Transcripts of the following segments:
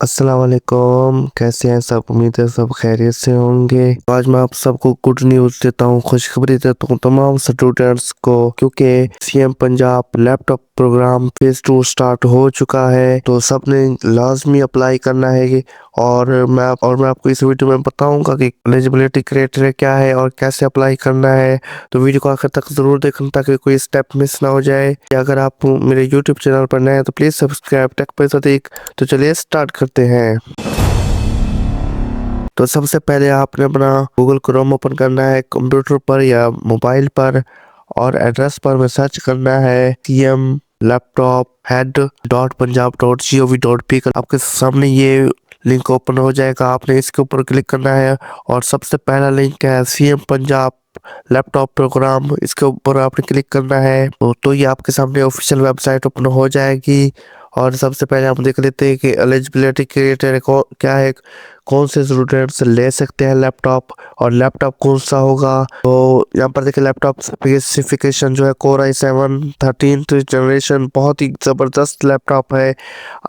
अस्सलाम वालेकुम। कैसे हैं सब? उम्मीद है सब खैरियत से होंगे। आज मैं आप सबको गुड न्यूज़ देता हूँ, खुशखबरी देता हूँ तमाम स्टूडेंट्स को, क्योंकि CM Punjab laptop programme phase 2 start हो चुका है। तो सबने लाजमी अप्लाई करना है। और मैं आपको इस वीडियो में बताऊंगा कि एलिजिबिलिटी क्राइटेरिया क्या है और कैसे अप्लाई करना है। तो वीडियो को आखिर तक जरूर देखना ताकि कोई स्टेप मिस ना हो जाए। अगर आप मेरे यूट्यूब चैनल पर नए हैं तो प्लीज सब्सक्राइब टेक पे सदीक। तो चलिए स्टार्ट करते हैं। तो सबसे पहले आपने अपना गूगल क्रोम ओपन करना है कंप्यूटर पर या मोबाइल पर, और एड्रेस पर में सर्च करना है CM laptop head dot Punjab dot G O V dot P. आपके सामने ये लिंक ओपन हो जाएगा, आपने इसके ऊपर क्लिक करना है और सबसे पहला लिंक है सीएम पंजाब लैपटॉप प्रोग्राम, इसके ऊपर आपने क्लिक करना है। तो ये आपके सामने ऑफिशियल वेबसाइट ओपन हो जाएगी। और सबसे पहले हम देख लेते हैं कि एलिजिबिलिटी क्राइटेरिया क्या है, कौन से स्टूडेंट्स ले सकते हैं लैपटॉप और लैपटॉप कौन सा होगा। तो यहाँ पर देखिए लैपटॉप स्पेसिफिकेशन जो है कोर i7 13th जनरेशन, बहुत ही ज़बरदस्त लैपटॉप है।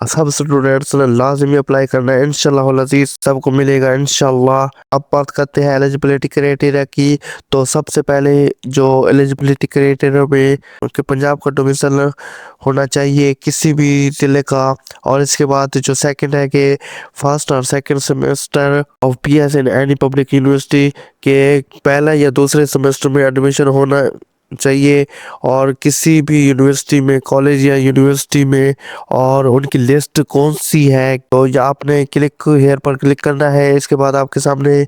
सब स्टूडेंट्स ने लाजमी अप्लाई करना है, इंशाल्लाह अजीज सबको मिलेगा इंशाल्लाह। अब बात करते हैं एलिजिबिलिटी क्राइटेरिया की। तो सबसे पहले जो एलिजिबिलिटी क्राइटेरिया में उनके पंजाब का डोमिसाइल होना चाहिए किसी भी जिले का। और इसके बाद जो सेकंड है कि फर्स्ट और second semester of BS in any public university के पहला या दूसरे सेमेस्टर में एडमिशन होना चाहिए, और किसी भी यूनिवर्सिटी में, कॉलेज या यूनिवर्सिटी में। और उनकी लिस्ट कौन सी है, तो या आपने क्लिक हेयर पर क्लिक करना है। इसके बाद आपके सामने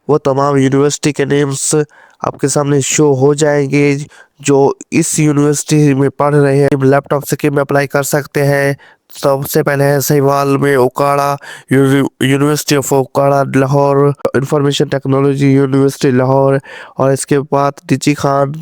वो तमाम यूनिवर्सिटी के नेम्स आपके सामने शो हो जाएंगे जो इस यूनिवर्सिटी में पढ़ रहे हैं। लैपटॉप से कि में अप्लाई कर सकते हैं। सबसे पहले है सहीवाल में Okara university of Okara Lahore, information technology university Lahore. और इसके बाद डिजी खान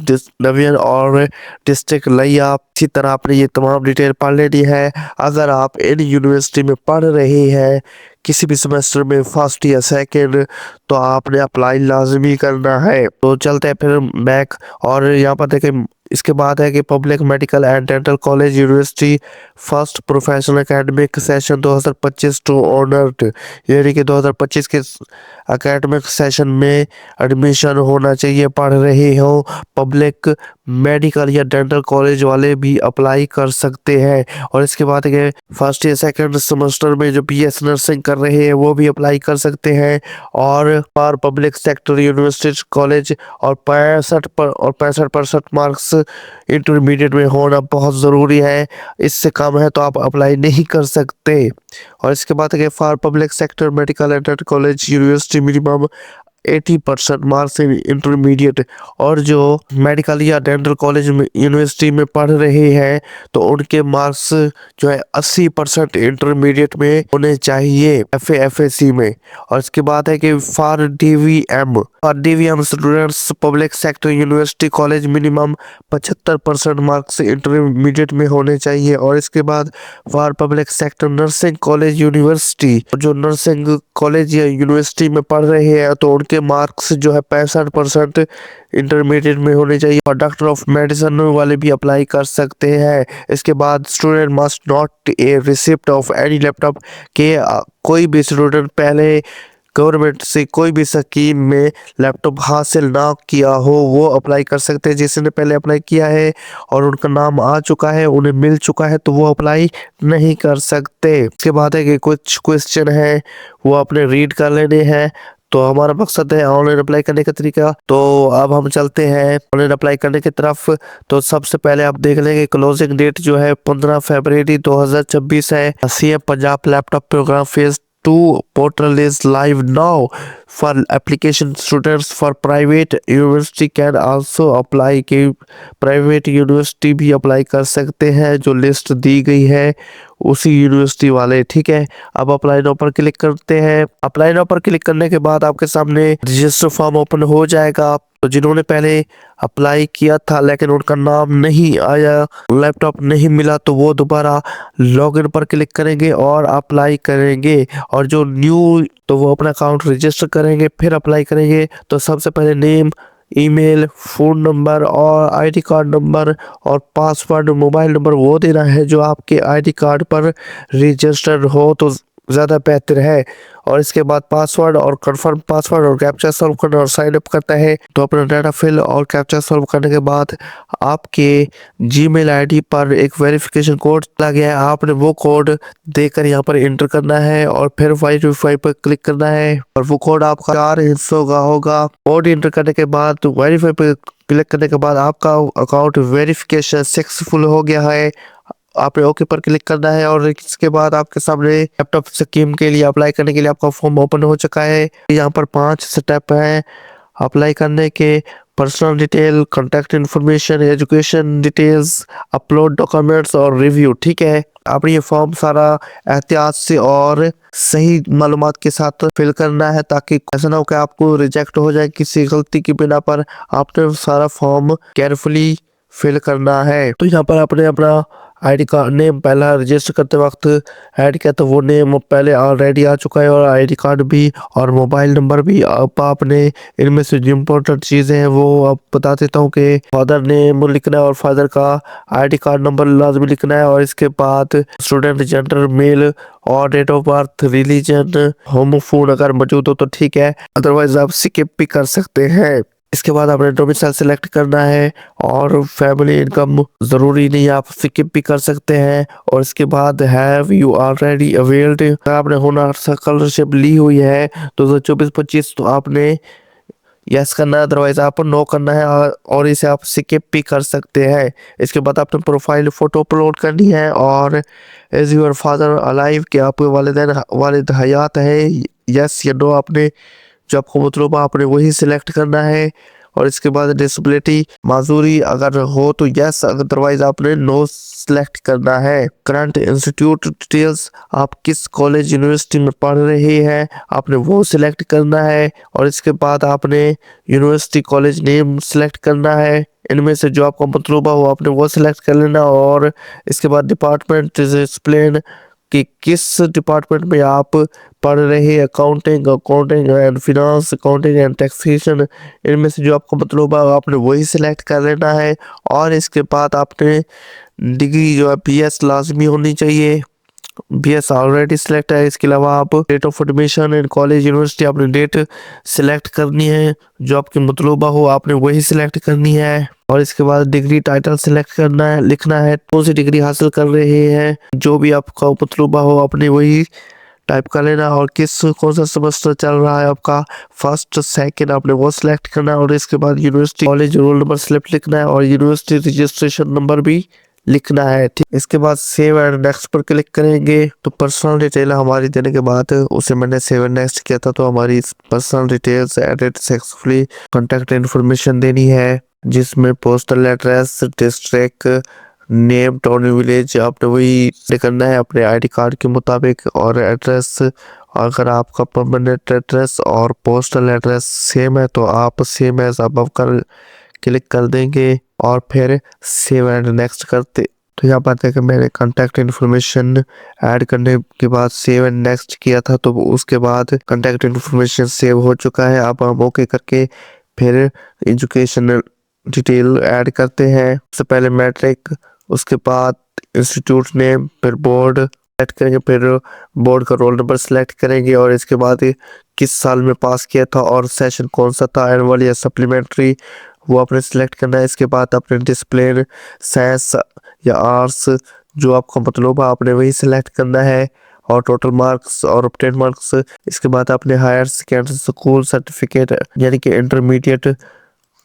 नवीन और डिस्ट्रिक्ट लिया। इसी तरह आपने ये तमाम डिटेल पढ़ लेनी है। अगर आप इन यूनिवर्सिटी में पढ़ रहे हैं किसी भी सेमेस्टर में, फर्स्ट या सेकंड, तो आपने अप्लाई लाजमी करना है। तो चलते हैं फिर बैक। और यहाँ पर देखें इसके बाद है कि public medical and dental college university first professional academic session 2025 to onward, यानी कि 2025 के एकेडमिक सेशन में एडमिशन होना चाहिए। पढ़ रहे हो पब्लिक मेडिकल या डेंटल कॉलेज वाले भी अप्लाई कर सकते हैं। और इसके बाद है फर्स्ट या सेकंड सेमेस्टर में जो बीएस नर्सिंग कर रहे हैं वो भी अप्लाई कर सकते हैं। और पर पब्लिक सेक्टर यूनिवर्सिटी कॉलेज और 65% मार्क्स इंटरमीडिएट में होना बहुत ज़रूरी है। इससे कम है तो आप अप्लाई नहीं कर सकते। और इसके बाद है for public sector medical and college university minimum 80% marks in intermediate. और जो मेडिकल या डेंटल कॉलेज में यूनिवर्सिटी में पढ़ रहे हैं तो उनके मार्क्स जो है 80% इंटरमीडिएट में होने चाहिए एफएसी में। और इसके बाद है कि for DVM students public sector university college minimum 75% marks intermediate में होने चाहिए। और इसके बाद for public sector nursing college university, जो नर्सिंग कॉलेज या यूनिवर्सिटी में पढ़ रहे हैं तो उनके मार्क्स जो है 65% इंटरमीडिएट में होने चाहिए। और डॉक्टर ऑफ मेडिसिन वाले भी अप्लाई कर सकते हैं। इसके बाद student must not a receipt of any laptop के कोई भी स्टूडेंट पहले गवर्नमेंट से कोई भी स्कीम में लैपटॉप हासिल ना किया हो वो अप्लाई कर सकते हैं। जिसने पहले अप्लाई किया है और उनका नाम आ चुका है, उन्हें मिल चुका है, तो वो अप्लाई नहीं कर सकते। इसके बाद है कि कुछ क्वेश्चन है वो आपने रीड कर लेने हैं। तो हमारा मकसद है ऑनलाइन अप्लाई करने का तरीका। तो अब हम चलते हैं ऑनलाइन अप्लाई करने की तरफ। तो सबसे पहले आप देख लेंगे क्लोजिंग डेट जो है 15 फरवरी 2026 है। CM Punjab laptop programme phase 2 portal is live now for application. Students for private university can also apply कि प्राइवेट यूनिवर्सिटी भी अप्लाई कर सकते हैं जो लिस्ट दी गई है उसी यूनिवर्सिटी वाले, ठीक है। अब अप्लाई नाउ पर क्लिक करते हैं। अप्लाई नाउ पर क्लिक करने के बाद आपके सामने रजिस्टर फॉर्म ओपन हो जाएगा। तो जिन्होंने पहले अप्लाई किया था लेकिन उनका नाम नहीं आया, लैपटॉप नहीं मिला, तो वो दोबारा लॉगिन पर क्लिक करेंगे और अप्लाई करेंगे। और जो न्यू, तो वो अपना अकाउंट रजिस्टर करेंगे फिर अप्लाई करेंगे। तो सबसे पहले नेम, ईमेल, फ़ोन नंबर और आईडी कार्ड नंबर और पासवर्ड मोबाइल नंबर वो देना है जो आपके आईडी कार्ड पर रजिस्टर्ड हो। तो ज़्यादा बेहतर है। और इसके बाद पासवर्ड और कंफर्म पासवर्ड और कैप्चा सॉल्व करना और साइन अप करता है। तो अपना डाटा फिल और कैप्चा सॉल्व करने के बाद आपके जीमेल आईडी पर एक वेरिफिकेशन कोड चला गया है, आपने वो कोड देकर यहाँ पर इंटर करना है और फिर वेरीफाई पर क्लिक करना है और वो कोड आपका 4 हिस्सों का होगा। कोड इंटर करने के बाद वेरीफाई पर क्लिक करने के बाद आपका अकाउंट वेरिफिकेशन सक्सेसफुल हो गया है। आपने ओके पर क्लिक करना है और इसके बाद आपके सामने लैपटॉप स्कीम के लिए अप्लाई करने के लिए आपका फॉर्म ओपन हो चुका है। यहाँ पर 5 स्टेप हैं अप्लाई करने के। Personal detail, contact information, education details, upload documents और रिव्यू। ठीक है, आपने ये फॉर्म सारा एहतियात से और सही मालूमात के साथ फिल करना है ताकि ऐसा ना हो कि आपको रिजेक्ट हो जाए किसी गलती की बिना पर। आपने सारा फॉर्म केयरफुली फिल करना है। तो यहाँ पर आपने अपना आईडी कार्ड नेम पहला रजिस्टर करते वक्त ऐड किया तो वो नेम पहले ऑलरेडी आ चुका है और आईडी कार्ड भी और मोबाइल नंबर भी। अब आपने इनमें से जो इम्पोर्टेंट चीज़ें हैं वो अब बता देता हूँ कि फादर नेम लिखना है और फादर का आईडी कार्ड नंबर लाजमी लिखना है। और इसके बाद स्टूडेंट जेंडर मेल और date of birth, religion, home phone अगर मौजूद हो तो ठीक है, अदरवाइज आप स्किप भी कर सकते हैं। इसके बाद आपने डोमिसाइल सेलेक्ट करना है और फैमिली इनकम ज़रूरी नहीं, आप स्किप भी कर सकते हैं। और इसके बाद हैव यू ऑलरेडी अवेल्ड, आपने होनहार स्कॉलरशिप ली हुई है 2024-25 तो आपने यस करना है, अदरवाइज आप नो करना है और इसे आप स्किप भी कर सकते हैं। इसके बाद आपने प्रोफाइल फोटो अपलोड करनी है और इज योर फादर अलाइव, कि आपके वालिद हयात है, यस या नो आपने जो आपको मतलब आपने वही सिलेक्ट करना है। और इसके बाद डिसेबिलिटी माजूरी अगर हो तो यस, अदरवाइज आपने नो सिलेक्ट करना है। करंट इंस्टीट्यूट डिटेल्स, आप किस कॉलेज यूनिवर्सिटी में पढ़ रहे हैं आपने वो सिलेक्ट करना है। और इसके बाद आपने यूनिवर्सिटी कॉलेज नेम सिलेक्ट करना है, इनमें से जो आपको मतलूबा हो आपने वो सिलेक्ट कर लेना। और इसके बाद डिपार्टमेंट एक्सप्लेन कि किस डिपार्टमेंट में आप पढ़ रहे हैं, accounting, accounting and finance, accounting and taxation, इनमें से जो आपको मतलब है आपने वही सिलेक्ट कर लेना है। और इसके बाद आपने डिग्री जो है BS लाजमी होनी चाहिए, BS ऑलरेडी सिलेक्ट है। इसके अलावा आप date of admission in college university आपने डेट सिलेक्ट करनी है, जो आपके मतलूबा हो आपने वही सिलेक्ट करनी है। और इसके बाद डिग्री टाइटल सिलेक्ट करना है, लिखना है कौन सी डिग्री हासिल कर रहे हैं, जो भी आपका मतलूबा हो आपने वही टाइप कर लेना। और कौन सा सेमेस्टर चल रहा है आपका, फर्स्ट सेकंड, आपने वो सिलेक्ट करना है। और इसके बाद university college roll number slip लिखना है और यूनिवर्सिटी रजिस्ट्रेशन नंबर भी लिखना है। ठीक, इसके बाद सेव एंड नेक्स्ट पर क्लिक करेंगे तो पर्सनल डिटेल हमारी देने के बाद उसे मैंने सेव एंड नेक्स्ट किया था तो हमारी personal details edit successfully. Contact information देनी है जिसमें postal address, district name, town, village आपने वही करना है अपने आईडी कार्ड के मुताबिक। और एड्रेस, अगर आपका परमानेंट एड्रेस और पोस्टल एड्रेस सेम है तो आप सेम एज अबव कर क्लिक कर देंगे और फिर सेव एंड नेक्स्ट करते। तो यहाँ पर देखिए मैंने कॉन्टैक्ट इन्फॉर्मेशन ऐड करने के बाद सेव एंड नेक्स्ट किया था तो उसके बाद कॉन्टैक्ट इन्फॉर्मेशन सेव हो चुका है। अब हम ओके करके फिर एजुकेशन डिटेल ऐड करते हैं। सबसे पहले मैट्रिक, उसके बाद इंस्टीट्यूट नेम, फिर बोर्ड सेलेक्ट करेंगे, फिर बोर्ड का रोल नंबर सेलेक्ट करेंगे और इसके बाद किस साल में पास किया था और सेशन कौन सा था, एनुअल या सप्लीमेंट्री, वो आपने सेलेक्ट करना है। इसके बाद आपने डिसिप्लिन, साइंस या आर्ट्स, जो आपका मतलब है आपने वही सिलेक्ट करना है। और टोटल मार्क्स और ऑब्टेन मार्क्स। इसके बाद आपने हायर सेकेंडरी स्कूल सर्टिफिकेट यानी कि इंटरमीडिएट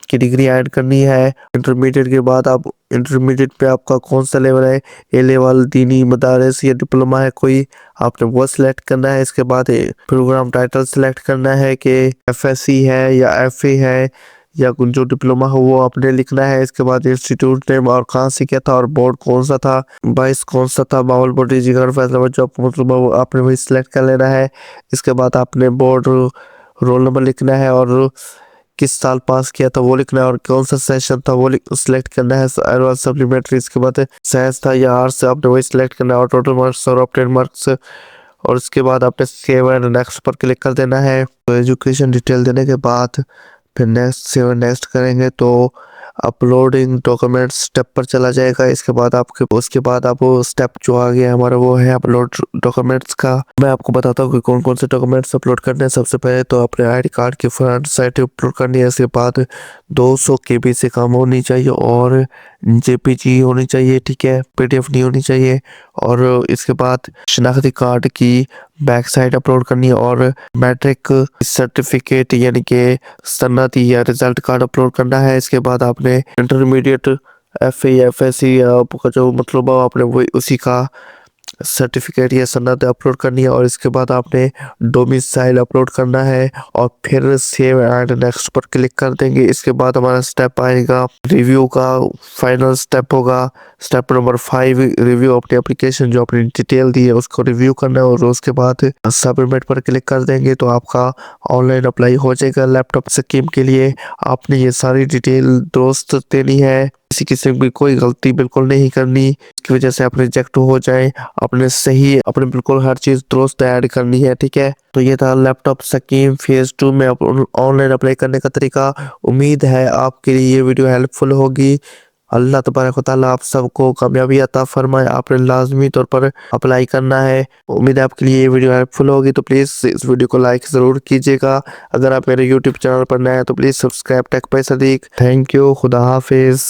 की डिग्री ऐड करनी है। इंटरमीडिएट के बाद आप इंटरमीडिएट पे आपका कौन सा लेवल है, ए लेवल, दीनी मदारस या डिप्लोमा है कोई, आपने वो सिलेक्ट करना है। इसके बाद प्रोग्राम टाइटल सिलेक्ट करना है कि FSC है या FA है या जो डिप्लोमा हो वो आपने लिखना है। इसके बाद इंस्टीट्यूट नेम और कहाँ से किया था और बोर्ड कौन सा था, बाईस कौन सा था, बावलपुर जिगर फैसलाबाद, जो मतलब वो आपने वही सिलेक्ट कर लेना है। इसके बाद आपने बोर्ड रोल नंबर लिखना है और किस साल पास किया था वो लिखना है और कौन सा सेशन था वो सिलेक्ट करना है। एनुअल सप्लीमेंट्री, इसके बाद साइंस था या आर्ट्स आपने वही सिलेक्ट करना है और टोटल मार्क्स और ऑब्टेन मार्क्स। और इसके बाद आपने सेव एंड नेक्स्ट पर क्लिक कर देना है। तो एजुकेशन डिटेल देने के बाद फिर नेक्स्ट सेव एंड नेक्स्ट करेंगे तो अपलोडिंग डॉक्यूमेंट स्टेप पर चला जाएगा। इसके बाद उसके बाद आप वो स्टेप जो आ गया हमारा वो है अपलोड डॉक्यूमेंट्स का। मैं आपको बताता हूँ कि कौन कौन से डॉक्यूमेंट्स अपलोड करने हैं। सबसे पहले तो अपने आईडी कार्ड की फ्रंट साइड अपलोड करनी है। इसके बाद 200 KB से कम होनी चाहिए और JPG होनी चाहिए, ठीक है, PDF नहीं होनी चाहिए। और इसके बाद शनाख्ती कार्ड की बैक साइड अपलोड करनी है और मैट्रिक सर्टिफिकेट यानी कि सन्नती या रिजल्ट कार्ड अपलोड करना है। इसके बाद आपने इंटरमीडिएट FA या FSC या आपका जो मतलब आपने वही उसी का सर्टिफिकेट या सनद अपलोड करनी है। और इसके बाद आपने डोमिसाइल अपलोड करना है और फिर सेव एंड नेक्स्ट पर क्लिक कर देंगे। इसके बाद हमारा स्टेप आएगा रिव्यू का। फाइनल स्टेप होगा स्टेप नंबर 5, रिव्यू अपनी एप्लीकेशन जो अपनी डिटेल दी है उसको रिव्यू करना है और उसके बाद सबमिट पर क्लिक कर देंगे तो आपका ऑनलाइन अप्लाई हो जाएगा लैपटॉप स्कीम के लिए। आपने ये सारी डिटेल दुरुस्त देनी है, किसी किस्म की कोई गलती बिल्कुल नहीं करनी इसकी वजह से आप रिजेक्ट हो जाए। अपने बिल्कुल हर चीज दुरुस्त ऐड करनी है, ठीक है। तो ये था लैपटॉप स्कीम फेज 2 में ऑनलाइन अप्लाई करने का तरीका। उम्मीद है आपके लिए ये वीडियो हेल्पफुल होगी। अल्लाह तबारक व तआला आप सबको कामयाबी अता फरमाए। आपने लाजमी तौर पर अप्लाई करना है। उम्मीद है आपके लिए ये वीडियो हेल्पफुल होगी तो प्लीज़ इस वीडियो को लाइक ज़रूर कीजिएगा। अगर आप मेरे यूट्यूब चैनल पर नए हैं तो please subscribe tech by Sadiq. Thank you, खुदा हाफिज़।